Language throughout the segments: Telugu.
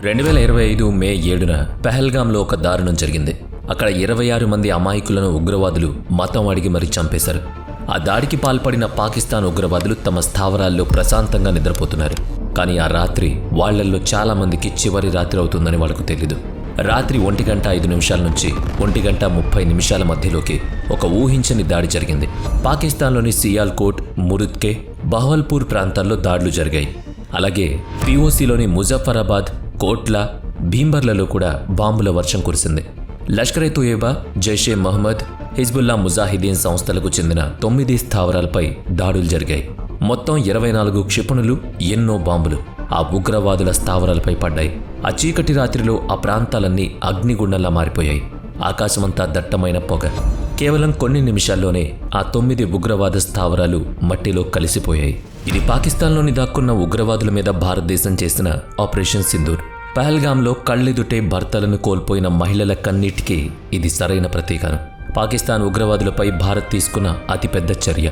2025 మే 7న పెహల్గాంలో ఒక దారుణం జరిగింది. అక్కడ 26 మంది అమాయకులను ఉగ్రవాదులు మతం అడిగి మరీ చంపేశారు. ఆ దాడికి పాల్పడిన పాకిస్తాన్ ఉగ్రవాదులు తమ స్థావరాల్లో ప్రశాంతంగా నిద్రపోతున్నారు. కానీ ఆ రాత్రి వాళ్లల్లో చాలా మందికి చివరి రాత్రి అవుతుందని వాళ్ళకు తెలీదు. రాత్రి 1:05 నుంచి 1:30 మధ్యలోకి ఒక ఊహించని దాడి జరిగింది. పాకిస్తాన్లోని సియాల్కోట్, మురుద్కే, బహవల్పూర్ ప్రాంతాల్లో దాడులు జరిగాయి. అలాగే పిఓసిలోని ముజఫరాబాద్, కోట్లా, భీంబర్లలో కూడా బాంబుల వర్షం కురిసింది. లష్కర్ ఎ తోయబా, జైషే మహమ్మద్, హిజ్బుల్లా ముజాహిదీన్ సంస్థలకు చెందిన 9 స్థావరాలపై దాడులు జరిగాయి. మొత్తం 24 క్షిపణులు, ఎన్నో బాంబులు ఆ ఉగ్రవాదుల స్థావరాలపై పడ్డాయి. ఆ చీకటి రాత్రిలో ఆ ప్రాంతాలన్నీ అగ్నిగుండంలా మారిపోయాయి. ఆకాశమంతా దట్టమైన పొగ. కేవలం కొన్ని నిమిషాల్లోనే ఆ 9 ఉగ్రవాద స్థావరాలు మట్టిలో కలిసిపోయాయి. ఇది పాకిస్తాన్లోని దాక్కున్న ఉగ్రవాదుల మీద భారతదేశం చేసిన ఆపరేషన్ సింధూర్. పహల్గాంలో కళ్ళెదుటే భర్తలను కోల్పోయిన మహిళల కన్నీటికి ఇది సరైన ప్రతీకారం. పాకిస్తాన్ ఉగ్రవాదులపై భారత్ తీసుకున్న అతిపెద్ద చర్య.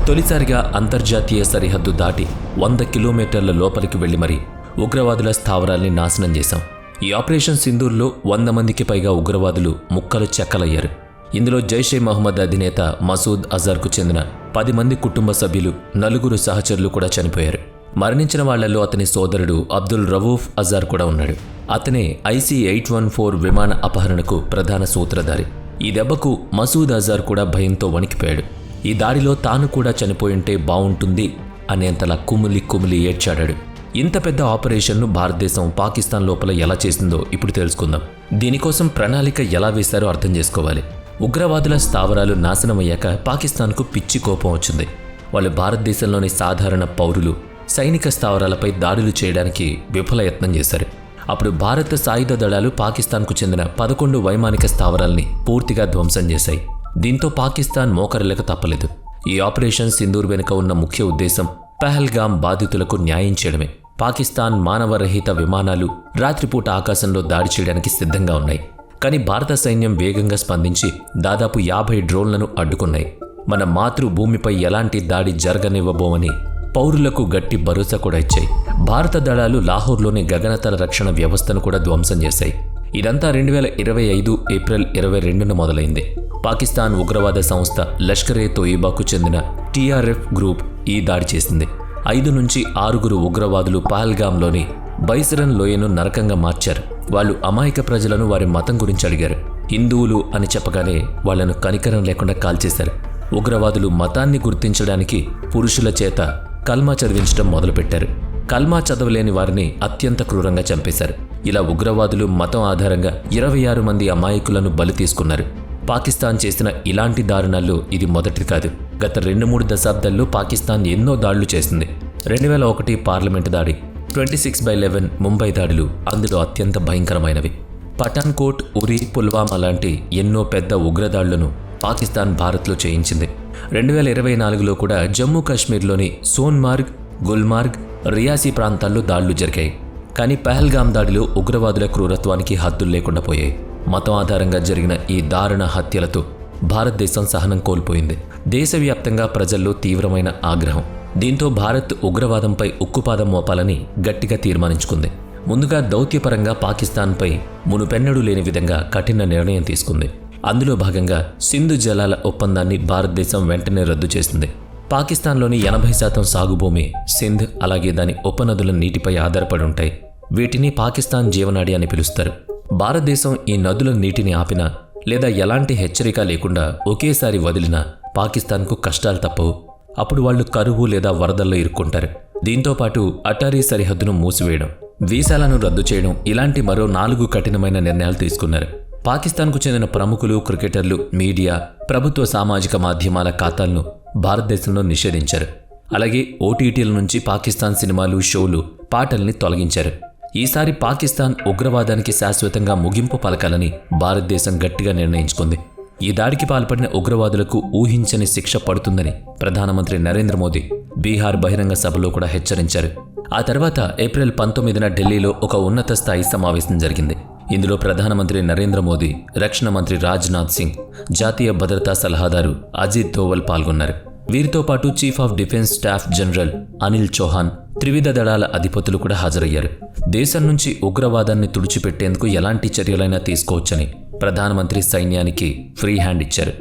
తొలిసారిగా అంతర్జాతీయ సరిహద్దు దాటి 100 కిలోమీటర్ల లోపలికి వెళ్లి మరీ ఉగ్రవాదుల స్థావరాల్ని నాశనం చేశాం. ఈ ఆపరేషన్ సింధూర్లో 100 మందికి పైగా ఉగ్రవాదులు ముక్కలు చెక్కలయ్యారు. ఇందులో జైషే మహమ్మద్ అధినేత మసూద్ అజర్కు చెందిన 10 మంది కుటుంబ సభ్యులు, 4 సహచరులు కూడా చనిపోయారు. మరణించిన వాళ్లలో అతని సోదరుడు అబ్దుల్ రవూఫ్ అజార్ కూడా ఉన్నాడు. అతనే IC-814 విమాన అపహరణకు ప్రధాన సూత్రధారి. ఈ దెబ్బకు మసూద్ అజార్ కూడా భయంతో వణికిపోయాడు. ఈ దాడిలో తాను కూడా చనిపోయింటే బావుంటుంది అనేంతలా కుమిలి ఏడ్చాడాడు. ఇంత పెద్ద ఆపరేషన్ను భారతదేశం పాకిస్తాన్ లోపల ఎలా చేసిందో ఇప్పుడు తెలుసుకుందాం. దీనికోసం ప్రణాళిక ఎలా వేశారో అర్థం చేసుకోవాలి. ఉగ్రవాదుల స్థావరాలు నాశనమయ్యాక పాకిస్తాన్కు పిచ్చి కోపం వచ్చింది. వాళ్ళు భారతదేశంలోని సాధారణ పౌరులు, సైనిక స్థావరాలపై దాడులు చేయడానికి విఫలయత్నం చేశారు. అప్పుడు భారత సాయుధ దళాలు పాకిస్తాన్కు చెందిన 11 వైమానిక స్థావరాల్ని పూర్తిగా ధ్వంసం చేశాయి. దీంతో పాకిస్తాన్ మోకరిల్లకు తప్పలేదు. ఈ ఆపరేషన్ సింధూర్ వెనుక ఉన్న ముఖ్య ఉద్దేశం పహల్గాం బాధితులకు న్యాయం చేయడమే. పాకిస్తాన్ మానవరహిత విమానాలు రాత్రిపూట ఆకాశంలో దాడి చేయడానికి సిద్ధంగా ఉన్నాయి. కానీ భారత సైన్యం వేగంగా స్పందించి దాదాపు 50 డ్రోన్లను అడ్డుకున్నాయి. మన మాతృభూమిపై ఎలాంటి దాడి జరగనివ్వబోమని పౌరులకు గట్టి భరోసా కూడా ఇచ్చాయి. భారత దళాలు లాహోర్లోని గగనతల రక్షణ వ్యవస్థను కూడా ధ్వంసం చేశాయి. ఇదంతా 2025 ఏప్రిల్ 22న మొదలైంది. పాకిస్తాన్ ఉగ్రవాద సంస్థ లష్కర్ ఎ తోయబాకు చెందిన TRF గ్రూప్ ఈ దాడి చేసింది. 5 నుంచి 6 ఉగ్రవాదులు పహల్గాంలోని బైసరన్ లోయను నరకంగా మార్చారు. వాళ్ళు అమాయక ప్రజలను వారి మతం గురించి అడిగారు. హిందువులు అని చెప్పగానే వాళ్లను కనికరం లేకుండా కాల్చేశారు. ఉగ్రవాదులు మతాన్ని గుర్తించడానికి పురుషుల చేత కల్మా చదివించడం మొదలుపెట్టారు. కల్మా చదవలేని వారిని అత్యంత క్రూరంగా చంపేశారు. ఇలా ఉగ్రవాదులు మతం ఆధారంగా 26 మంది అమాయకులను బలి తీసుకున్నారు. పాకిస్తాన్ చేసిన ఇలాంటి దారుణాల్లో ఇది మొదటిది కాదు. గత 2-3 దశాబ్దాల్లో పాకిస్తాన్ ఎన్నో దాడులు చేసింది. 2001 పార్లమెంటు దాడి, 26/11 ముంబై దాడులు అందులో అత్యంత భయంకరమైనవి. పఠాన్కోట్, ఉరి, పుల్వామా లాంటి ఎన్నో పెద్ద ఉగ్రదాడులను పాకిస్తాన్ భారత్లో చేయించింది. 2024లో కూడా జమ్మూ కాశ్మీర్లోని సోన్మార్గ్, గుల్మార్గ్, రియాసీ ప్రాంతాల్లో దాడులు జరిగాయి. కానీ పహల్గాం దాడిలో ఉగ్రవాదుల క్రూరత్వానికి హద్దులు లేకుండా పోయాయి. మతం ఆధారంగా జరిగిన ఈ దారుణ హత్యలతో భారతదేశం సహనం కోల్పోయింది. దేశవ్యాప్తంగా ప్రజల్లో తీవ్రమైన ఆగ్రహం. దీంతో భారత్ ఉగ్రవాదంపై ఉక్కుపాదం మోపాలని గట్టిగా తీర్మానించుకుంది. ముందుగా దౌత్యపరంగా పాకిస్తాన్పై మునుపెన్నడూ లేని విధంగా కఠిన నిర్ణయం తీసుకుంది. అందులో భాగంగా సింధు జలాల ఒప్పందాన్ని భారతదేశం వెంటనే రద్దు చేసింది. పాకిస్తాన్లోని 80% సాగుభూమి సింధ్, అలాగే దాని ఉపనదుల నీటిపై ఆధారపడి ఉంటాయి. వీటిని పాకిస్తాన్ జీవనాడి అని పిలుస్తారు. భారతదేశం ఈ నదుల నీటిని ఆపినా లేదా ఎలాంటి హెచ్చరిక లేకుండా ఒకేసారి వదిలినా పాకిస్తాన్కు కష్టాలు తప్పవు. అప్పుడు వాళ్లు కరువు లేదా వరదల్లో ఇరుక్కుంటారు. దీంతోపాటు అటారీ సరిహద్దును మూసివేయడం, వీసాలను రద్దు చేయడం ఇలాంటి మరో 4 కఠినమైన నిర్ణయాలు తీసుకున్నారు. పాకిస్తాన్కు చెందిన ప్రముఖులు, క్రికెటర్లు, మీడియా, ప్రభుత్వ సామాజిక మాధ్యమాల ఖాతాలను భారతదేశంలో నిషేధించారు. అలాగే OTTల నుంచి పాకిస్తాన్ సినిమాలు, షోలు, పాటల్ని తొలగించారు. ఈసారి పాకిస్తాన్ ఉగ్రవాదానికి శాశ్వతంగా ముగింపు పలకాలని భారతదేశం గట్టిగా నిర్ణయించుకుంది. ఈ దాడికి పాల్పడిన ఉగ్రవాదులకు ఊహించని శిక్ష పడుతుందని ప్రధానమంత్రి నరేంద్ర మోదీ బీహార్ బహిరంగ సభలో కూడా హెచ్చరించారు. ఆ తర్వాత ఏప్రిల్ 19న ఢిల్లీలో ఒక ఉన్నత స్థాయి సమావేశం జరిగింది. ఇందులో ప్రధానమంత్రి నరేంద్ర మోదీ, రక్షణ మంత్రి రాజ్నాథ్ సింగ్, జాతీయ భద్రతా సలహాదారు అజిత్ దోవల్ పాల్గొన్నారు. వీరితో పాటు chief of defence staff general Anil Chauhan, త్రివిధ దళాల అధిపతులు కూడా హాజరయ్యారు. దేశం నుంచి ఉగ్రవాదాన్ని తుడిచిపెట్టేందుకు ఎలాంటి చర్యలైనా తీసుకోవచ్చని ప్రధానమంత్రి సైన్యానికి ఫ్రీ హ్యాండ్ ఇచ్చారు.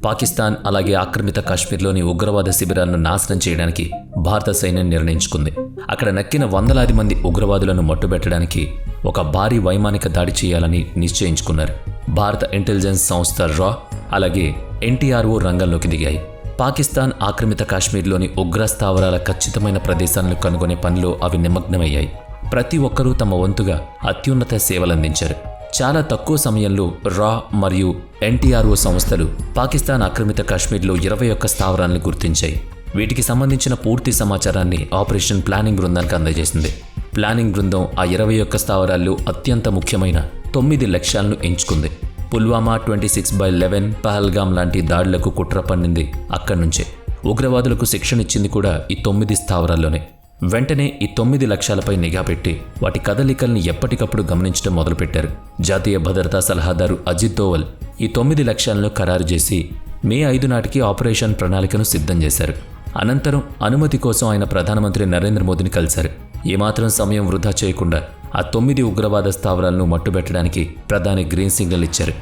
పాకిస్తాన్ అలాగే ఆక్రమిత కాశ్మీర్లోని ఉగ్రవాద శిబిరాలను నాశనం చేయడానికి భారత సైన్యం నిర్ణయించుకుంది. అక్కడ నక్కిన వందలాది మంది ఉగ్రవాదులను మట్టుబెట్టడానికి ఒక భారీ వైమానిక దాడి చేయాలని నిశ్చయించుకున్నారు. భారత ఇంటెలిజెన్స్ సంస్థ రా అలాగే ఎన్టీఆర్ఓ రంగంలోకి దిగాయి. పాకిస్తాన్ ఆక్రమిత కాశ్మీర్లోని ఉగ్ర స్థావరాల ఖచ్చితమైన ప్రదేశాలను కనుగొనే పనిలో అవి నిమగ్నమయ్యాయి. ప్రతి ఒక్కరూ తమ వంతుగా అత్యున్నత సేవలందించారు. చాలా తక్కువ సమయంలో రా మరియు ఎన్టీఆర్ఓ సంస్థలు పాకిస్తాన్ ఆక్రమిత కాశ్మీర్లో 21 స్థావరాలను గుర్తించాయి. వీటికి సంబంధించిన పూర్తి సమాచారాన్ని ఆపరేషన్ ప్లానింగ్ బృందానికి అందజేసింది. ప్లానింగ్ బృందం ఆ 21 స్థావరాల్లో అత్యంత ముఖ్యమైన 9 లక్ష్యాలను ఎంచుకుంది. పుల్వామా, 26/11, పహల్గామ్ లాంటి దాడులకు కుట్ర పన్నింది అక్కడి నుంచే. ఉగ్రవాదులకు శిక్షణ ఇచ్చింది కూడా ఈ 9 స్థావరాల్లోనే. వెంటనే ఈ 9 లక్ష్యాలపై నిఘా పెట్టి వాటి కదలికల్ని ఎప్పటికప్పుడు గమనించడం మొదలుపెట్టారు. జాతీయ భద్రతా సలహాదారు అజిత్ దోవల్ ఈ 9 లక్ష్యాలను ఖరారు చేసి మే 5 నాటికి ఆపరేషన్ ప్రణాళికను సిద్ధం చేశారు. అనంతరం అనుమతి కోసం ఆయన ప్రధానమంత్రి నరేంద్ర మోదీని కలిశారు. ఏమాత్రం సమయం వృధా చేయకుండా ఆ 9 ఉగ్రవాద స్థావరాలను మట్టుబెట్టడానికి ప్రధాని గ్రీన్ సిగ్నల్ ఇచ్చారు.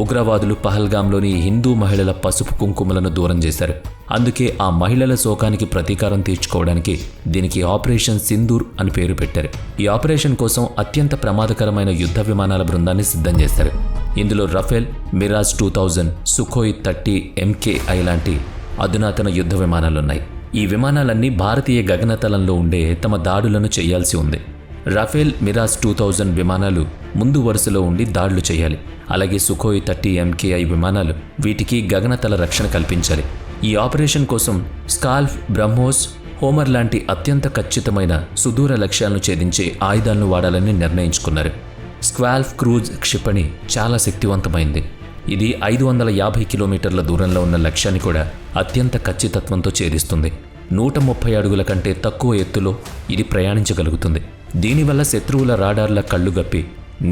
ఉగ్రవాదులు పహల్గామ్లోని హిందూ మహిళల పసుపు కుంకుమలను దూరం చేశారు. అందుకే ఆ మహిళల శోకానికి ప్రతీకారం తీర్చుకోవడానికి దీనికి ఆపరేషన్ సింధూర్ అని పేరు పెట్టారు. ఈ ఆపరేషన్ కోసం అత్యంత ప్రమాదకరమైన యుద్ధ విమానాల బృందాన్ని సిద్ధం చేశారు. ఇందులో రఫేల్, మిరాజ్ 2000, సుఖోయ్ 30 MKI లాంటి అధునాతన యుద్ధ విమానాలున్నాయి. ఈ విమానాలన్నీ భారతీయ గగనతలంలో ఉండే తమ దాడులను చేయాల్సి ఉంది. రఫేల్, మిరాజ్ 2000 విమానాలు ముందు వరుసలో ఉండి దాడులు చేయాలి. అలాగే సుఖోయ్ 30 MKI విమానాలు వీటికి గగనతల రక్షణ కల్పించాలి. ఈ ఆపరేషన్ కోసం స్కాల్ప్, బ్రహ్మోస్, హోమర్ లాంటి అత్యంత ఖచ్చితమైన సుదూర లక్ష్యాలను ఛేదించే ఆయుధాలను వాడాలని నిర్ణయించుకున్నారు. స్క్వాల్ప్ క్రూజ్ క్షిపణి చాలా శక్తివంతమైంది. ఇది 550 కిలోమీటర్ల దూరంలో ఉన్న లక్ష్యాన్ని కూడా అత్యంత ఖచ్చితత్వంతో ఛేదిస్తుంది. 130 అడుగుల కంటే తక్కువ ఎత్తులో ఇది ప్రయాణించగలుగుతుంది. దీనివల్ల శత్రువుల రాడార్ల కళ్ళు గప్పి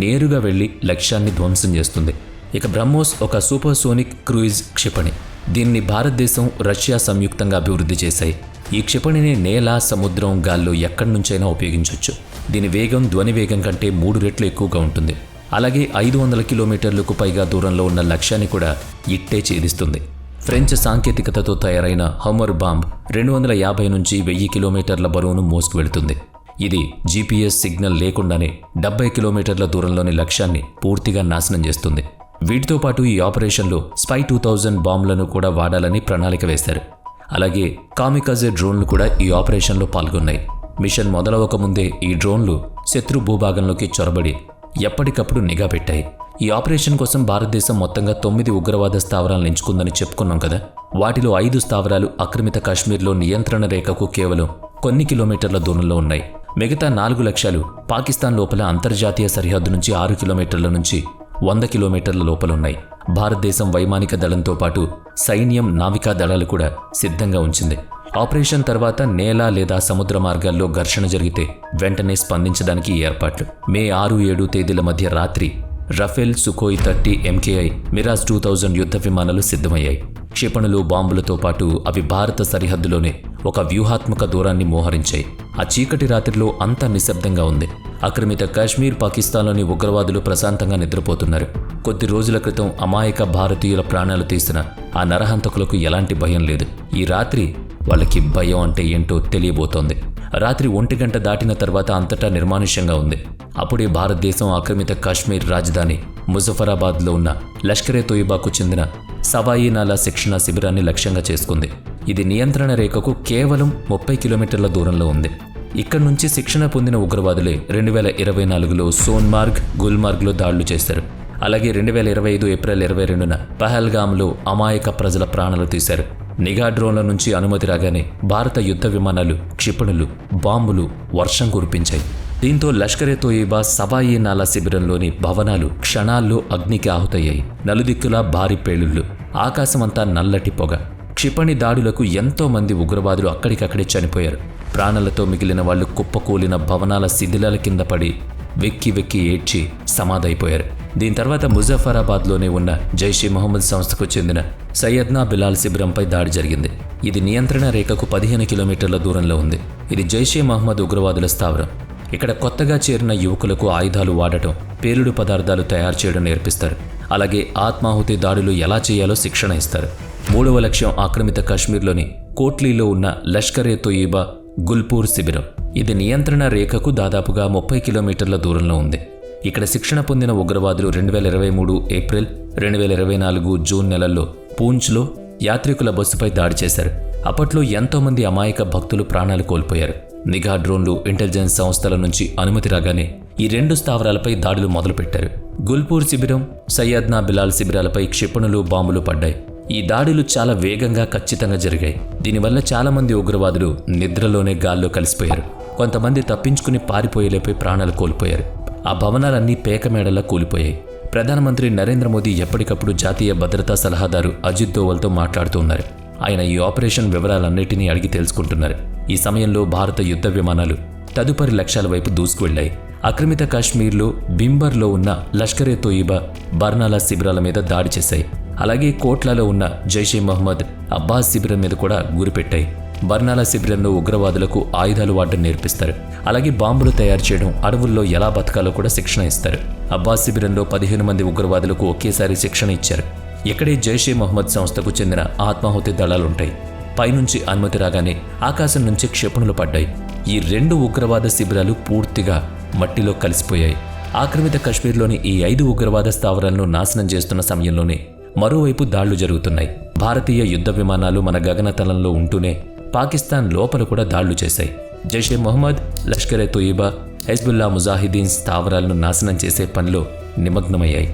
నేరుగా వెళ్లి లక్ష్యాన్ని ధ్వంసం చేస్తుంది. ఇక బ్రహ్మోస్ ఒక సూపర్సోనిక్ క్రూయిజ్ క్షిపణి. దీన్ని భారతదేశం, రష్యా సంయుక్తంగా అభివృద్ధి చేశాయి. ఈ క్షిపణిని నేల, సముద్రం, గాల్లో ఎక్కడి నుంచైనా ఉపయోగించవచ్చు. దీని వేగం ధ్వని వేగం కంటే 3 రెట్లు ఎక్కువగా ఉంటుంది. అలాగే 500 కిలోమీటర్లకు పైగా దూరంలో ఉన్న లక్ష్యాన్ని కూడా ఇట్టే ఛేదిస్తుంది. ఫ్రెంచ్ సాంకేతికతతో తయారైన హమ్మర్ బాంబ్ 250 నుంచి 1000 కిలోమీటర్ల బరువును మోసుకువెళుతుంది. ఇది GPS సిగ్నల్ లేకుండానే 70 కిలోమీటర్ల దూరంలోని లక్ష్యాన్ని పూర్తిగా నాశనం చేస్తుంది. వీటితో పాటు ఈ ఆపరేషన్లో స్పై 2000 బాంబులను కూడా వాడాలని ప్రణాళిక వేశారు. అలాగే కామికాజే డ్రోన్లు కూడా ఈ ఆపరేషన్లో పాల్గొన్నాయి. మిషన్ మొదలవకముందే ఈ డ్రోన్లు శత్రు భూభాగంలోకి చొరబడి ఎప్పటికప్పుడు నిఘా పెట్టాయి. ఈ ఆపరేషన్ కోసం భారతదేశం మొత్తంగా 9 ఉగ్రవాద స్థావరాలను ఎంచుకుందని చెప్పుకున్నాం కదా. వాటిలో 5 స్థావరాలు ఆక్రమిత కాశ్మీర్లో నియంత్రణ రేఖకు కేవలం కొన్ని కిలోమీటర్ల దూరంలో ఉన్నాయి. మిగతా 4 లక్ష్యాలు పాకిస్తాన్ లోపల అంతర్జాతీయ సరిహద్దు నుంచి 6 కిలోమీటర్ల నుంచి 100 కిలోమీటర్ల లోపలున్నాయి. భారతదేశం వైమానిక దళంతో పాటు సైన్యం, నావికా దళాలు కూడా సిద్ధంగా ఉంచింది. ఆపరేషన్ తర్వాత నేల లేదా సముద్ర మార్గాల్లో ఘర్షణ జరిగితే వెంటనే స్పందించడానికి ఏర్పాట్లు. మే 6-7 తేదీల మధ్య రాత్రి రఫేల్, సుఖోయ్ 30 MKI, మిరాజ్ 2000 యుద్ధ విమానాలు సిద్ధమయ్యాయి. క్షిపణులు, బాంబులతో పాటు అవి భారత సరిహద్దులోనే ఒక వ్యూహాత్మక దూరాన్ని మోహరించాయి. ఆ చీకటి రాత్రిలో అంతా నిశ్శబ్దంగా ఉంది. ఆక్రమిత కాశ్మీర్, పాకిస్తాన్లోని ఉగ్రవాదులు ప్రశాంతంగా నిద్రపోతున్నారు. కొద్ది రోజుల క్రితం అమాయక భారతీయుల ప్రాణాలు తీసిన ఆ నరహంతకులకు ఎలాంటి భయం లేదు. ఈ రాత్రి వాళ్ళకి భయం అంటే ఏంటో తెలియబోతోంది. రాత్రి 1 గంట దాటిన తర్వాత అంతటా నిర్మానుష్యంగా ఉంది. అప్పుడే భారతదేశం ఆక్రమిత కాశ్మీర్ రాజధాని ముజఫరాబాద్లో ఉన్న లష్కరే తోయిబాకు చెందిన సవాయి నాలా శిక్షణ శిబిరాన్ని లక్ష్యంగా చేసుకుంది. ఇది నియంత్రణ రేఖకు కేవలం 30 కిలోమీటర్ల దూరంలో ఉంది. ఇక్కడి నుంచి శిక్షణ పొందిన ఉగ్రవాదులే 2024లో సోన్మార్గ్, గుల్మార్గ్లో దాడులు చేశారు. అలాగే 2025 ఏప్రిల్ 22న పహల్గామ్లో అమాయక ప్రజల ప్రాణాలు తీశారు. నిఘా డ్రోన్ల నుంచి అనుమతి రాగానే భారత యుద్ధ విమానాలు, క్షిపణులు, బాంబులు వర్షం కురిపించాయి. దీంతో లష్కరే తోయిబా సవాయి నాలా శిబిరంలోని భవనాలు క్షణాల్లో అగ్నికి ఆహుతయ్యాయి. నలుదిక్కులా భారీ పేలుళ్లు, ఆకాశమంతా నల్లటి పొగ. క్షిపణి దాడులకు ఎంతో మంది ఉగ్రవాదులు అక్కడికక్కడే చనిపోయారు. ప్రాణాలతో మిగిలిన వాళ్లు కుప్పకూలిన భవనాల శిథిలాల కింద పడి వెక్కి వెక్కి ఏడ్చి సమాధైపోయారు. దీని తర్వాత ముజఫరాబాద్లోనే ఉన్న జైషే మొహమ్మద్ సంస్థకు చెందిన సయ్యద్నా బిలాల్ శిబిరంపై దాడి జరిగింది. ఇది నియంత్రణ రేఖకు 15 కిలోమీటర్ల దూరంలో ఉంది. ఇది జైషే మహమ్మద్ ఉగ్రవాదుల స్థావరం. ఇక్కడ కొత్తగా చేరిన యువకులకు ఆయుధాలు వాడటం, పేలుడు పదార్థాలు తయారు చేయడం నేర్పిస్తారు. అలాగే ఆత్మాహుతి దాడులు ఎలా చేయాలో శిక్షణ ఇస్తారు. 3వ లక్ష్యం ఆక్రమిత కాశ్మీర్లోని కోట్లీలో ఉన్న లష్కర్ ఎ తొయిబా గుల్పూర్ శిబిరం. ఇది నియంత్రణ రేఖకు దాదాపుగా 30 కిలోమీటర్ల దూరంలో ఉంది. ఇక్కడ శిక్షణ పొందిన ఉగ్రవాదులు 2023 ఏప్రిల్, 2024 జూన్ నెలల్లో పూంచ్లో యాత్రికుల బస్సుపై దాడి చేశారు. అప్పట్లో ఎంతోమంది అమాయక భక్తులు ప్రాణాలు కోల్పోయారు. నిఘా డ్రోన్లు, ఇంటెలిజెన్స్ సంస్థల నుంచి అనుమతి రాగానే ఈ 2 స్థావరాలపై దాడులు మొదలుపెట్టారు. గుల్పూర్ శిబిరం, సయ్యద్నా బిలాల్ శిబిరాలపై క్షిపణులు, బాంబులు పడ్డాయి. ఈ దాడులు చాలా వేగంగా, ఖచ్చితంగా జరిగాయి. దీనివల్ల చాలామంది ఉగ్రవాదులు నిద్రలోనే గాల్లో కలిసిపోయారు. కొంతమంది తప్పించుకుని పారిపోయేలేపై ప్రాణాలు కోల్పోయారు. ఆ భవనాలన్నీ పేకమేడలా కూలిపోయాయి. ప్రధానమంత్రి నరేంద్ర మోదీ ఎప్పటికప్పుడు జాతీయ భద్రతా సలహాదారు అజిత్ దోవల్తో మాట్లాడుతూ ఉన్నారు. ఆయన ఈ ఆపరేషన్ వివరాలన్నిటినీ అడిగి తెలుసుకుంటున్నారు. ఈ సమయంలో భారత యుద్ధ విమానాలు తదుపరి లక్ష్యాల వైపు దూసుకువెళ్లాయి. ఆక్రమిత కాశ్మీర్లో బింబర్లో ఉన్న లష్కర్ ఎ తొయిబా, బర్నాలా శిబిరాల మీద దాడి చేశాయి. అలాగే కోట్లాలో ఉన్న జైషే మహమ్మద్ అబ్బాస్ శిబిరం మీద కూడా గురిపెట్టాయి. బర్నాలా శిబిరంలో ఉగ్రవాదులకు ఆయుధాలు వాడడం నేర్పిస్తారు. అలాగే బాంబులు తయారు చేయడం, అడవుల్లో ఎలా బతకాలో కూడా శిక్షణ ఇస్తారు. అబ్బాస్ శిబిరంలో 15 మంది ఉగ్రవాదులకు ఒకేసారి శిక్షణ ఇచ్చారు. ఇక్కడే జైషే మహమ్మద్ సంస్థకు చెందిన ఆత్మాహుతి దళాలుంటాయి. పైనుంచి అనుమతి రాగానే ఆకాశం నుంచి క్షిపణులు పడ్డాయి. ఈ 2 ఉగ్రవాద శిబిరాలు పూర్తిగా మట్టిలో కలిసిపోయాయి. ఆక్రమిత కశ్మీర్లోని ఈ 5 ఉగ్రవాద స్థావరాలను నాశనం చేస్తున్న సమయంలోనే మరోవైపు దాళ్లు జరుగుతున్నాయి. భారతీయ యుద్ధ విమానాలు మన గగనతలంలో ఉంటూనే పాకిస్తాన్ లోపల కూడా దాళ్లు చేశాయి. జైషే మహమ్మద్, లష్కర్ ఎ తొయిబా, హెజ్బుల్లా ముజాహిదీన్ స్థావరాలను నాశనం చేసే పనిలో నిమగ్నమయ్యాయి.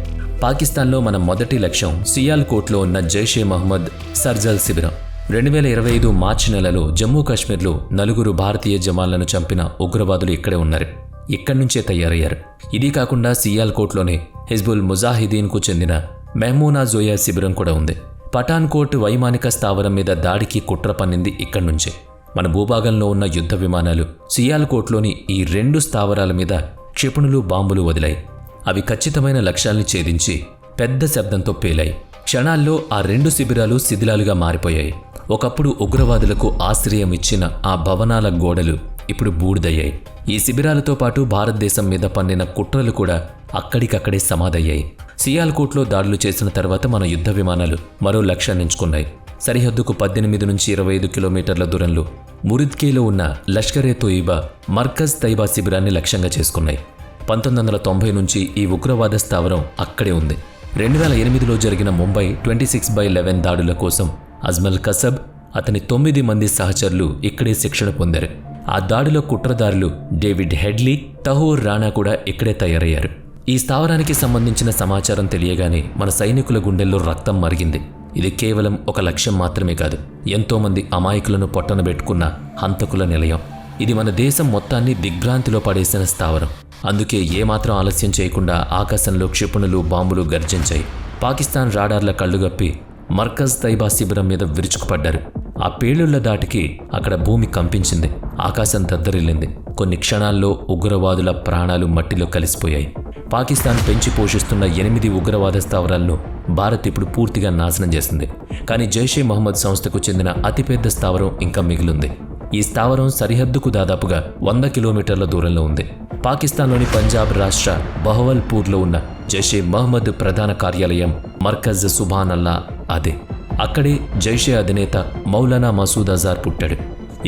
పాకిస్తాన్లో మన మొదటి లక్ష్యం సియాల్కోట్లో ఉన్న జైషే మహమ్మద్ సర్జల్ శిబిరం. 2025 మార్చి నెలలో జమ్మూ కాశ్మీర్లో 4 భారతీయ జవాన్లను చంపిన ఉగ్రవాదులు ఇక్కడే ఉన్నారు. ఇక్కడి నుంచే తయారయ్యారు. ఇది కాకుండా సియాల్కోట్లోనే హిజ్బుల్ ముజాహిదీన్కు చెందిన మెహమూనా జోయా శిబిరం కూడా ఉంది. పఠాన్కోట్ వైమానిక స్థావరం మీద దాడికి కుట్ర పన్నింది ఇక్కడి నుంచే. మన భూభాగంలో ఉన్న యుద్ధ విమానాలు సియాల్కోట్లోని ఈ 2 స్థావరాల మీద క్షిపణులు, బాంబులు వదిలాయి. అవి ఖచ్చితమైన లక్ష్యాల్ని ఛేదించి పెద్ద శబ్దంతో పేలాయి. క్షణాల్లో ఆ 2 శిబిరాలు శిథిలాలుగా మారిపోయాయి. ఒకప్పుడు ఉగ్రవాదులకు ఆశ్రయం ఇచ్చిన ఆ భవనాల గోడలు ఇప్పుడు బూడిదయ్యాయి. ఈ శిబిరాలతో పాటు భారతదేశం మీద పన్నిన కుట్రలు కూడా అక్కడికక్కడే సమాధయ్యాయి. సియాల్కోట్లో దాడులు చేసిన తర్వాత మన యుద్ధ విమానాలు మరో లక్ష్యాన్ని ఎంచుకున్నాయి. సరిహద్దుకు 18 నుంచి 25 కిలోమీటర్ల దూరంలో మురిద్కేలో ఉన్న లష్కర్ ఎ తొయిబా, మర్కజ్ తైబా శిబిరాన్ని లక్ష్యంగా చేసుకున్నాయి. 1990 నుంచి ఈ ఉగ్రవాద స్థావరం అక్కడే ఉంది. 2008లో జరిగిన ముంబై 26/11 దాడుల కోసం అజ్మల్ కసబ్, అతని 9 మంది సహచరులు ఇక్కడే శిక్షణ పొందారు. ఆ దాడిలో కుట్రదారులు డేవిడ్ హెడ్లీ, తహూర్ రాణా కూడా ఇక్కడే తయారయ్యారు. ఈ స్థావరానికి సంబంధించిన సమాచారం తెలియగానే మన సైనికుల గుండెల్లో రక్తం మరిగింది. ఇది కేవలం ఒక లక్ష్యం మాత్రమే కాదు, ఎంతోమంది అమాయకులను పొట్టనబెట్టుకున్న హంతకుల నిలయం. ఇది మన దేశం మొత్తాన్ని దిగ్భ్రాంతిలో పడేసిన స్థావరం. అందుకే ఏమాత్రం ఆలస్యం చేయకుండా ఆకాశంలో క్షిపణులు, బాంబులు గర్జించాయి. పాకిస్తాన్ రాడార్ల కళ్ళుగప్పి మర్కజ్ తైబా శిబిరం మీద విరుచుకుపడ్డారు. ఆ పేలుళ్ల దాటికి అక్కడ భూమి కంపించింది, ఆకాశం దద్దరిల్లింది. కొన్ని క్షణాల్లో ఉగ్రవాదుల ప్రాణాలు మట్టిలో కలిసిపోయాయి. పాకిస్తాన్ పెంచి పోషిస్తున్న 8 ఉగ్రవాద స్థావరాలను భారత్ ఇప్పుడు పూర్తిగా నాశనం చేసింది. కానీ జైషే మహమ్మద్ సంస్థకు చెందిన అతిపెద్ద స్థావరం ఇంకా మిగిలింది. ఈ స్థావరం సరిహద్దుకు దాదాపుగా 100 కిలోమీటర్ల దూరంలో ఉంది. పాకిస్తాన్లోని పంజాబ్ రాష్ట్ర బహవల్పూర్లో ఉన్న జైషే మహమ్మద్ ప్రధాన కార్యాలయం మర్కజ్ సుబానల్లా అదే. అక్కడే జైషే అధినేత మౌలానా మసూద్ అజార్ పుట్టాడు.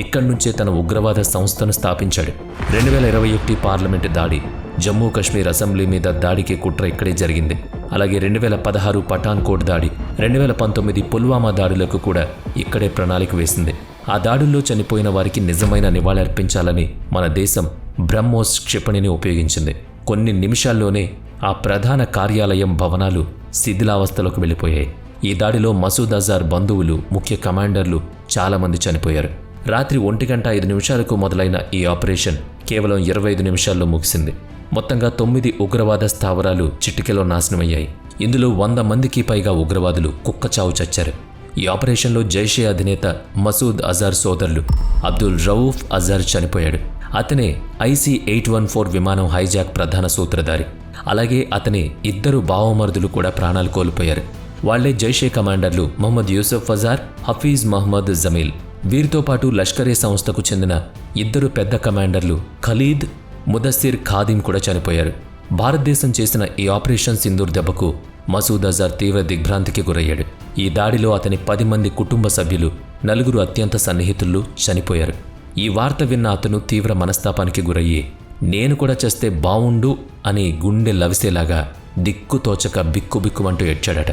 ఇక్కడి నుంచే తన ఉగ్రవాద సంస్థను స్థాపించాడు. 2021 పార్లమెంటు దాడి, జమ్మూ కాశ్మీర్ అసెంబ్లీ మీద దాడికి కుట్ర ఇక్కడే జరిగింది. అలాగే 2016 పఠాన్కోట్ దాడి, 2019 పుల్వామా దాడులకు కూడా ఇక్కడే ప్రణాళిక వేసింది. ఆ దాడుల్లో చనిపోయిన వారికి నిజమైన నివాళులర్పించాలని మన దేశం బ్రహ్మోస్ క్షిపణిని ఉపయోగించింది. కొన్ని నిమిషాల్లోనే ఆ ప్రధాన కార్యాలయం భవనాలు శిథిలావస్థలోకి వెళ్ళిపోయాయి. ఈ దాడిలో మసూద్ అజార్ బంధువులు, ముఖ్య కమాండర్లు చాలామంది చనిపోయారు. రాత్రి 1:05 మొదలైన ఈ ఆపరేషన్ కేవలం 25 నిమిషాల్లో ముగిసింది. మొత్తంగా 9 ఉగ్రవాద స్థావరాలు చిటికెలో నాశనమయ్యాయి. ఇందులో 100 మందికి పైగా ఉగ్రవాదులు కుక్కచావు చచ్చారు. ఈ ఆపరేషన్లో జైషే అధినేత మసూద్ అజార్ సోదరులు అబ్దుల్ రవూఫ్ అజార్ చనిపోయాడు. అతనే IC-814 విమానం హైజాక్ ప్రధాన సూత్రధారి. అలాగే అతని 2 బావమరుదులు కూడా ప్రాణాలు కోల్పోయారు. వాళ్లే జైషే కమాండర్లు మొహమ్మద్ యూసుఫ్ ఫజార్, హఫీజ్ మహ్మద్ జమీల్. వీరితో పాటు లష్కరే సంస్థకు చెందిన 2 పెద్ద కమాండర్లు ఖలీద్, ముదస్సిర్ ఖాదిమ్ కూడా చనిపోయారు. భారతదేశం చేసిన ఈ ఆపరేషన్ సింధూర్ దెబ్బకు మసూద్ అజార్ తీవ్ర దిగ్భ్రాంతికి గురయ్యాడు. ఈ దాడిలో అతని 10 మంది కుటుంబ సభ్యులు, 4 అత్యంత సన్నిహితులు చనిపోయారు. ఈ వార్త విన్న అతను తీవ్ర మనస్తాపానికి గురయ్యి, నేను కూడా చేస్తే బావుండు అని గుండె లవిసేలాగా దిక్కుతోచక బిక్కుబిక్కుమంటూ ఏడ్చాడట.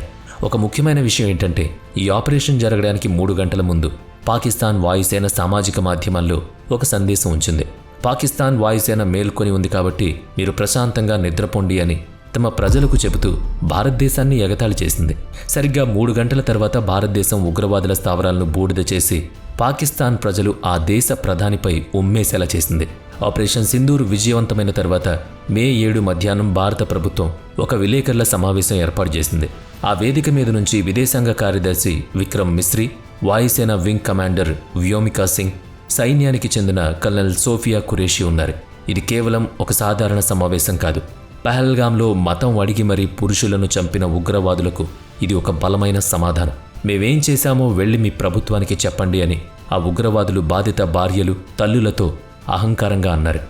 ఒక ముఖ్యమైన విషయం ఏంటంటే, ఈ ఆపరేషన్ జరగడానికి 3 గంటల ముందు పాకిస్తాన్ వాయుసేన సామాజిక మాధ్యమాల్లో ఒక సందేశం ఉంచింది. పాకిస్తాన్ వాయుసేన మేల్కొని ఉంది కాబట్టి మీరు ప్రశాంతంగా నిద్రపోండి అని తమ ప్రజలకు చెబుతూ భారతదేశాన్ని ఎగతాళి చేసింది. సరిగ్గా 3 గంటల తర్వాత భారతదేశం ఉగ్రవాదుల స్థావరాలను బూడిద చేసి పాకిస్తాన్ ప్రజలు ఆ దేశ ప్రధానిపై ఉమ్మేసేలా చేసింది. ఆపరేషన్ సింధూర్ విజయవంతమైన తర్వాత మే 7 మధ్యాహ్నం భారత ప్రభుత్వం ఒక విలేకరుల సమావేశం ఏర్పాటు చేసింది. ఆ వేదిక మీద నుంచి విదేశాంగ కార్యదర్శి విక్రమ్ మిస్రీ, వాయుసేన వింగ్ కమాండర్ వ్యోమికా సింగ్, సైన్యానికి చెందిన కల్నల్ సోఫియా ఖురేషీ ఉన్నారు. ఇది కేవలం ఒక సాధారణ సమావేశం కాదు. పహల్గామ్లో మతం అడిగి మరీ పురుషులను చంపిన ఉగ్రవాదులకు ఇది ఒక బలమైన సమాధానం. మేమేం చేశామో వెళ్ళి మీ ప్రభుత్వానికి చెప్పండి అని ఆ ఉగ్రవాదులు బాధిత భార్యలు, తల్లులతో అహంకారంగా అన్నారు.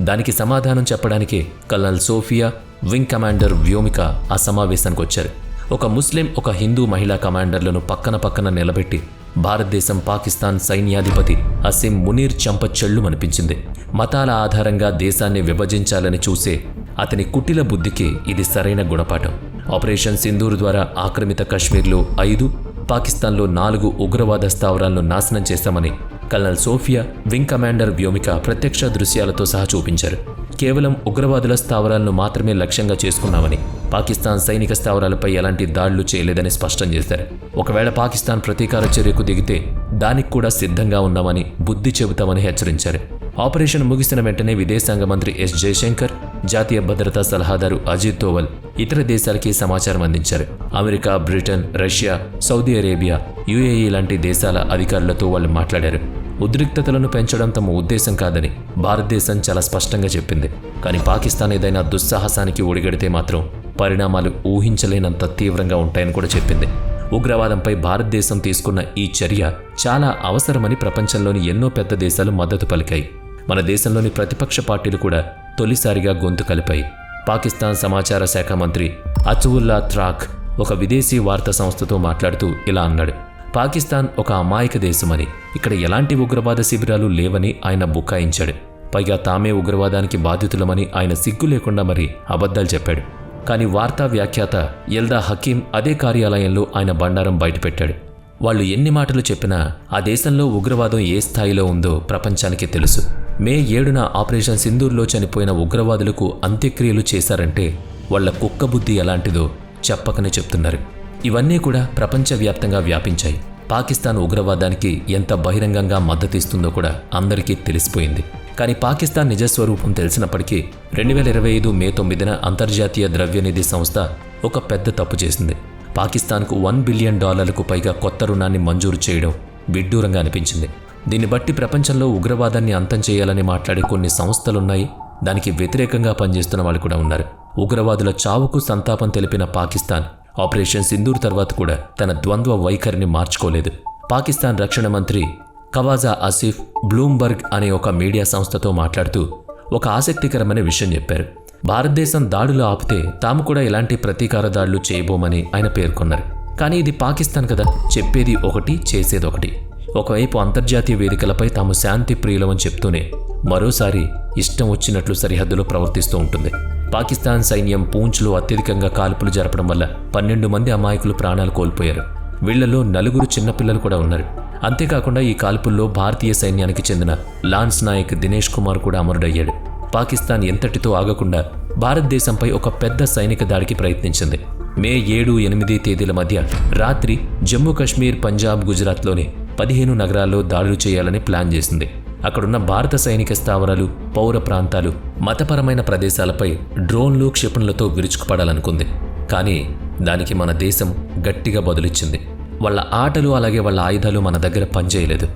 దానికి సమాధానం చెప్పడానికే colonel Sofiya, wing commander Vyomika ఆ సమావేశానికి వచ్చారు. ఒక ముస్లిం, ఒక హిందూ మహిళా కమాండర్లను పక్కన నిలబెట్టి భారతదేశం పాకిస్తాన్ సైన్యాధిపతి అసీం మునీర్ చెంప చెళ్ళుమనిపించింది. మతాల ఆధారంగా దేశాన్ని విభజించాలని చూసే అతని కుటిల బుద్ధికి ఇది సరైన గుణపాఠం. ఆపరేషన్ సింధూర్ ద్వారా ఆక్రమిత కశ్మీర్లో 5, పాకిస్తాన్లో 4 ఉగ్రవాద స్థావరాలను నాశనం చేశామని colonel Sofiya, wing commander Vyomika ప్రత్యక్ష దృశ్యాలతో సహా చూపించారు. కేవలం ఉగ్రవాదుల స్థావరాలను మాత్రమే లక్ష్యంగా చేసుకున్నామని, పాకిస్తాన్ సైనిక స్థావరాలపై ఎలాంటి దాడులు చేయలేదని స్పష్టం చేశారు. ఒకవేళ పాకిస్తాన్ ప్రతీకార చర్యకు దిగితే దానికి కూడా సిద్ధంగా ఉన్నామని బుద్ధి చెబుతామని హెచ్చరించారు. ఆపరేషన్ ముగిసిన వెంటనే విదేశాంగ మంత్రి ఎస్ జయశంకర్, జాతీయ భద్రతా సలహాదారు అజిత్ దోవల్ ఇతర దేశాలకి సమాచారం అందించారు. America, Britain, Russia, Saudi Arabia, UAE లాంటి దేశాల అధికారులతో వాళ్ళు మాట్లాడారు. ఉద్రిక్తతలను పెంచడం తమ ఉద్దేశం కాదని భారతదేశం చాలా స్పష్టంగా చెప్పింది. కానీ పాకిస్తాన్ ఏదైనా దుస్సాహసానికి ఒడిగడితే మాత్రం పరిణామాలు ఊహించలేనంత తీవ్రంగా ఉంటాయని కూడా చెప్పింది. ఉగ్రవాదంపై భారతదేశం తీసుకున్న ఈ చర్య చాలా అవసరమని ప్రపంచంలోని ఎన్నో పెద్ద దేశాలు మద్దతు పలికాయి. మన దేశంలోని ప్రతిపక్ష పార్టీలు కూడా తొలిసారిగా గొంతు కలిపాయి. పాకిస్తాన్ సమాచార శాఖ మంత్రి అతువుల్లా త్రాక్ ఒక విదేశీ వార్తా సంస్థతో మాట్లాడుతూ ఇలా అన్నాడు: పాకిస్తాన్ ఒక అమాయక దేశమని, ఇక్కడ ఎలాంటి ఉగ్రవాద శిబిరాలు లేవని ఆయన బుకాయించాడు. పైగా తామే ఉగ్రవాదానికి బాధితులమని ఆయన సిగ్గు లేకుండా మరి అబద్ధాలు చెప్పాడు. కానీ వార్తా వ్యాఖ్యాత ఎల్దా హకీం అదే కార్యాలయంలో ఆయన బండారం బయటపెట్టాడు. వాళ్ళు ఎన్ని మాటలు చెప్పినా ఆ దేశంలో ఉగ్రవాదం ఏ స్థాయిలో ఉందో ప్రపంచానికి తెలుసు. మే 7న ఆపరేషన్ సింధూర్లో చనిపోయిన ఉగ్రవాదులకు అంత్యక్రియలు చేశారంటే వాళ్ల కుక్కబుద్ధి ఎలాంటిదో చెప్పకనే చెప్తున్నారు. ఇవన్నీ కూడా ప్రపంచవ్యాప్తంగా వ్యాపించాయి. పాకిస్తాన్ ఉగ్రవాదానికి ఎంత బహిరంగంగా మద్దతిస్తుందో కూడా అందరికీ తెలిసిపోయింది. కానీ పాకిస్తాన్ నిజస్వరూపం తెలిసినప్పటికీ 2025 మే 9న అంతర్జాతీయ ద్రవ్యనిధి సంస్థ ఒక పెద్ద తప్పు చేసింది. పాకిస్తాన్కు $1 బిలియన్ పైగా కొత్త రుణాన్ని మంజూరు చేయడం విడ్డూరంగా అనిపించింది. దీన్ని బట్టి ప్రపంచంలో ఉగ్రవాదాన్ని అంతం చేయాలని మాట్లాడే కొన్ని సంస్థలున్నాయి. దానికి వ్యతిరేకంగా పనిచేస్తున్న వాళ్ళు కూడా ఉన్నారు. ఉగ్రవాదుల చావుకు సంతాపం తెలిపిన పాకిస్తాన్ ఆపరేషన్ సింధూర్ తర్వాత కూడా తన ద్వంద్వ వైఖరిని మార్చుకోలేదు. పాకిస్తాన్ రక్షణ మంత్రి ఖవాజా ఆసిఫ్ బ్లూంబర్గ్ అనే ఒక మీడియా సంస్థతో మాట్లాడుతూ ఒక ఆసక్తికరమైన విషయం చెప్పారు. భారతదేశం దాడులు ఆపితే తాము కూడా ఇలాంటి ప్రతీకార దాడులు చేయబోమని ఆయన పేర్కొన్నారు. కానీ ఇది పాకిస్తాన్ కదా, చెప్పేది ఒకటి చేసేదొకటి. ఒకవైపు అంతర్జాతీయ వేదికలపై తాము శాంతి ప్రియులమని చెప్తూనే మరోసారి ఇష్టం వచ్చినట్లు సరిహద్దులో ప్రవర్తిస్తూ ఉంటుంది. పాకిస్తాన్ సైన్యం పూంచ్లో అత్యధికంగా కాల్పులు జరపడం వల్ల 12 మంది అమాయకులు ప్రాణాలు కోల్పోయారు. వీళ్లలో 4 చిన్నపిల్లలు కూడా ఉన్నారు. అంతేకాకుండా ఈ కాల్పుల్లో భారతీయ సైన్యానికి చెందిన లాన్స్ నాయక్ దినేష్ కుమార్ కూడా అమరుడయ్యాడు. పాకిస్తాన్ ఎంతటితో ఆగకుండా భారతదేశంపై ఒక పెద్ద సైనిక దాడికి ప్రయత్నించింది. మే 7, 8 తేదీల మధ్య రాత్రి జమ్మూ కాశ్మీర్, పంజాబ్, గుజరాత్లోని 15 నగరాల్లో దాడులు చేయాలని ప్లాన్ చేసింది. అక్కడున్న భారత సైనిక స్థావరాలు, పౌర ప్రాంతాలు, మతపరమైన ప్రదేశాలపై డ్రోన్లు, క్షిపణులతో విరుచుకుపడాలనుకుంది. కానీ దానికి మన దేశం గట్టిగా బదులిచ్చింది. వాళ్ళ ఆటలు అలాగే వాళ్ళ ఆయుధాలు మన దగ్గర పనిచేయలేదు.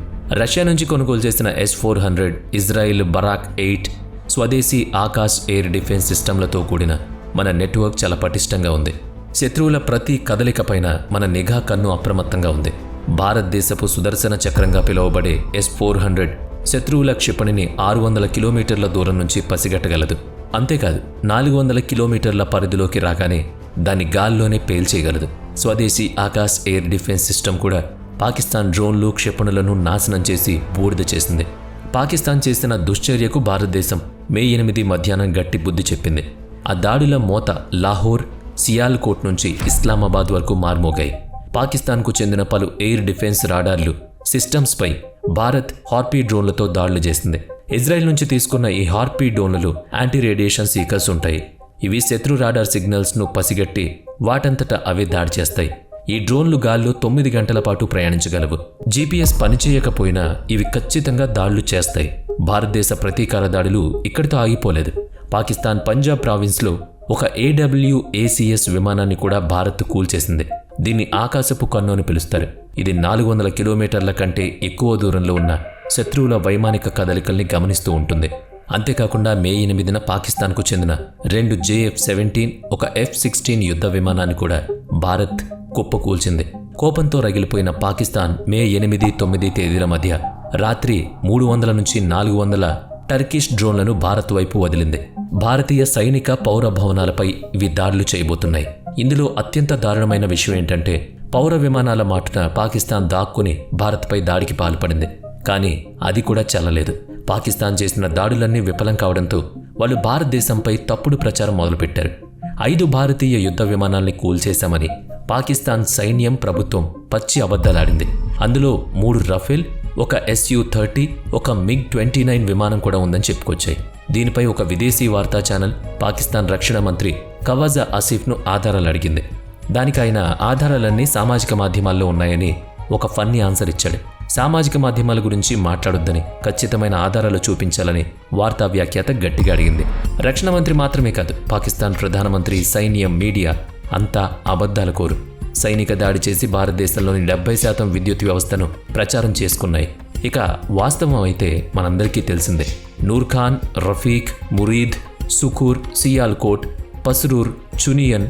రష్యా నుంచి కొనుగోలు చేసిన S-400, ఇజ్రాయిల్ బరాక్ 8 స్వదేశీ ఆకాశ్ ఎయిర్ డిఫెన్స్ సిస్టంలతో కూడిన మన నెట్వర్క్ చాలా పటిష్టంగా ఉంది. శత్రువుల ప్రతి కదలికపైన మన నిఘా కన్ను అప్రమత్తంగా ఉంది. భారతదేశపు సుదర్శన చక్రంగా పిలువబడే S-400 శత్రువుల క్షిపణిని 600 కిలోమీటర్ల దూరం నుంచి పసిగట్టగలదు. అంతేకాదు 400 కిలోమీటర్ల పరిధిలోకి రాగానే దాన్ని గాల్లోనే పేల్చేయగలదు. స్వదేశీ ఆకాశ్ ఎయిర్ డిఫెన్స్ సిస్టమ్ కూడా పాకిస్తాన్ డ్రోన్లు క్షిపణులను నాశనం చేసి బూడిద చేసింది. పాకిస్తాన్ చేసిన దుశ్చర్యకు భారతదేశం మే 8 మధ్యాహ్నం గట్టి బుద్ధి చెప్పింది. ఆ దాడుల మోత లాహోర్, సియాల్కోట్ నుంచి ఇస్లామాబాద్ వరకు మార్మోగాయి. పాకిస్తాన్కు చెందిన పలు ఎయిర్ డిఫెన్స్ రాడార్లు సిస్టమ్స్పై భారత్ హార్పీ డ్రోన్లతో దాడులు చేసింది. ఇజ్రాయెల్ నుంచి తీసుకున్న ఈ హార్పీ డ్రోన్లలో యాంటీ రేడియేషన్ సీకర్స్ ఉంటాయి. ఇవి శత్రు రాడార్ సిగ్నల్స్ను పసిగట్టి వాటంతటా అవే దాడి చేస్తాయి. ఈ డ్రోన్లు గాల్లో 9 గంటల పాటు ప్రయాణించగలవు. జీపీఎస్ పనిచేయకపోయినా ఇవి ఖచ్చితంగా దాడులు చేస్తాయి. భారతదేశ ప్రతీకార దాడులు ఇక్కడితో ఆగిపోలేదు. పాకిస్తాన్ పంజాబ్ ప్రావిన్స్లో ఒక AWACS విమానాన్ని కూడా భారత్ కూల్చేసింది. దీన్ని ఆకాశపు కన్ను అని పిలుస్తారు. ఇది 400 కిలోమీటర్ల కంటే ఎక్కువ దూరంలో ఉన్న శత్రువుల వైమానిక కదలికల్ని గమనిస్తూ ఉంటుంది. అంతేకాకుండా మే 8న పాకిస్తాన్కు చెందిన 2 JF-17, ఒక F-16 యుద్ధ విమానాన్ని కూడా భారత్ కుప్పకూల్చింది. కోపంతో రగిలిపోయిన పాకిస్తాన్ మే 8, 9 తేదీల మధ్య రాత్రి 300 నుంచి 400 టర్కిష్ డ్రోన్లను భారత్ వైపు వదిలింది. భారతీయ సైనిక పౌర భవనాలపై ఇవి దాడులు చేయబోతున్నాయి. ఇందులో అత్యంత దారుణమైన విషయం ఏంటంటే పౌర విమానాల మాటున పాకిస్తాన్ దాక్కుని భారత్పై దాడికి పాల్పడింది. కానీ అది కూడా చెల్లలేదు. పాకిస్తాన్ చేసిన దాడులన్నీ విఫలం కావడంతో వాళ్ళు భారతదేశంపై తప్పుడు ప్రచారం మొదలుపెట్టారు. 5 భారతీయ యుద్ధ విమానాల్ని కూల్చేశామని పాకిస్తాన్ సైన్యం ప్రభుత్వం పచ్చి అబద్ధాలాడింది. అందులో 3 రఫేల్, ఒక Su-30, ఒక MiG-29 విమానం కూడా ఉందని చెప్పుకొచ్చాయి. దీనిపై ఒక విదేశీ వార్తా ఛానల్ పాకిస్తాన్ రక్షణ మంత్రి ఖవాజా ఆసిఫ్ను ఆధారాలు అడిగింది. దానికి ఆయన ఆధారాలన్నీ సామాజిక మాధ్యమాల్లో ఉన్నాయని ఒక ఫన్నీ ఆన్సర్ ఇచ్చాడు. సామాజిక మాధ్యమాల గురించి మాట్లాడొద్దని, ఖచ్చితమైన ఆధారాలు చూపించాలని వార్తా వ్యాఖ్యాత గట్టిగా అడిగింది. రక్షణ మంత్రి మాత్రమే కాదు, పాకిస్తాన్ ప్రధానమంత్రి, సైన్యం, మీడియా అంతా అబద్ధాల కోరు. సైనిక దాడి చేసి భారతదేశంలోని 70% విద్యుత్ వ్యవస్థను ప్రచారం చేసుకున్నాయి. ఇక వాస్తవం అయితే మనందరికీ తెలిసిందే. నూర్ఖాన్, రఫీక్, మురీద్, సుకూర్, సియాల్కోట్, పస్రూర్, చునియన్,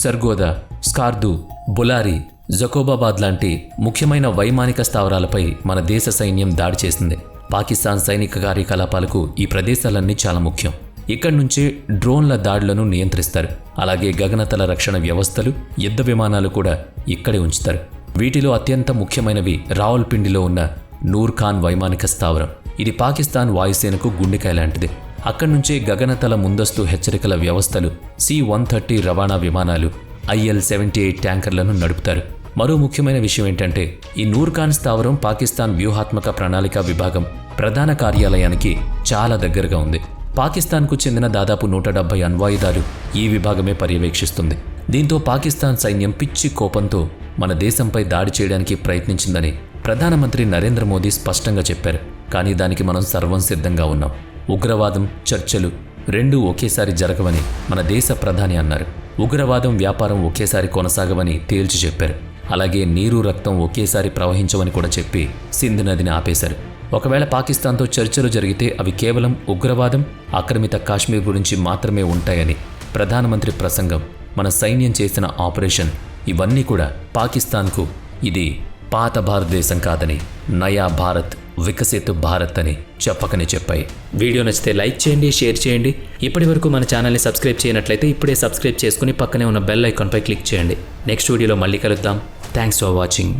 సర్గోదా, స్కార్దు, బులారి, జకోబాబాద్ లాంటి ముఖ్యమైన వైమానిక స్థావరాలపై మన దేశ సైన్యం దాడి చేసింది. పాకిస్తాన్ సైనిక కార్యకలాపాలకు ఈ ప్రదేశాలన్నీ చాలా ముఖ్యం. ఇక్కడి నుంచే డ్రోన్ల దాడులను నియంత్రిస్తారు. అలాగే గగనతల రక్షణ వ్యవస్థలు, యుద్ధ విమానాలు కూడా ఇక్కడే ఉంచుతారు. వీటిలో అత్యంత ముఖ్యమైనవి రావల్పిండిలో ఉన్న నూర్ఖాన్ వైమానిక స్థావరం. ఇది పాకిస్తాన్ వాయుసేనకు గుండెకాయ లాంటిది. అక్కడి నుంచే గగనతల ముందస్తు హెచ్చరికల వ్యవస్థలు, C-130 రవాణా విమానాలు, IL-78 ట్యాంకర్లను నడుపుతారు. మరో ముఖ్యమైన విషయం ఏంటంటే ఈ నూర్ఖాన్ స్థావరం పాకిస్తాన్ వ్యూహాత్మక ప్రణాళిక విభాగం ప్రధాన కార్యాలయానికి చాలా దగ్గరగా ఉంది. పాకిస్తాన్కు చెందిన దాదాపు 170 అణ్వాయుధాలు ఈ విభాగమే పర్యవేక్షిస్తుంది. దీంతో పాకిస్తాన్ సైన్యం పిచ్చి కోపంతో మన దేశంపై దాడి చేయడానికి ప్రయత్నించిందని ప్రధానమంత్రి నరేంద్ర మోదీ స్పష్టంగా చెప్పారు. కానీ దానికి మనం సర్వం సిద్ధంగా ఉన్నాం. ఉగ్రవాదం, చర్చలు రెండూ ఒకేసారి జరగవని మన దేశ ప్రధాని అన్నారు. ఉగ్రవాదం, వ్యాపారం ఒకేసారి కొనసాగవని తేల్చి చెప్పారు. అలాగే నీరు, రక్తం ఒకేసారి ప్రవహించవని కూడా చెప్పి సింధు నదిని ఆపేశారు. ఒకవేళ పాకిస్తాన్తో చర్చలు జరిగితే అవి కేవలం ఉగ్రవాదం, ఆక్రమిత కాశ్మీర్ గురించి మాత్రమే ఉంటాయని ప్రధానమంత్రి ప్రసంగం, మన సైన్యం చేసిన ఆపరేషన్ ఇవన్నీ కూడా పాకిస్తాన్కు ఇది పాత భారతదేశం కాదని, నయా భారత్, వికసిత్ భారత్ అని చెప్పకనే చెప్పాయి. వీడియో నచ్చితే లైక్ చేయండి, షేర్ చేయండి. ఇప్పటి వరకు మన ఛానల్ని సబ్స్క్రైబ్ చేయనట్లయితే ఇప్పుడే సబ్స్క్రైబ్ చేసుకుని పక్కనే ఉన్న బెల్ ఐకాన్పై క్లిక్ చేయండి. నెక్స్ట్ వీడియోలో మళ్ళీ కలుద్దాం. Thanks for watching.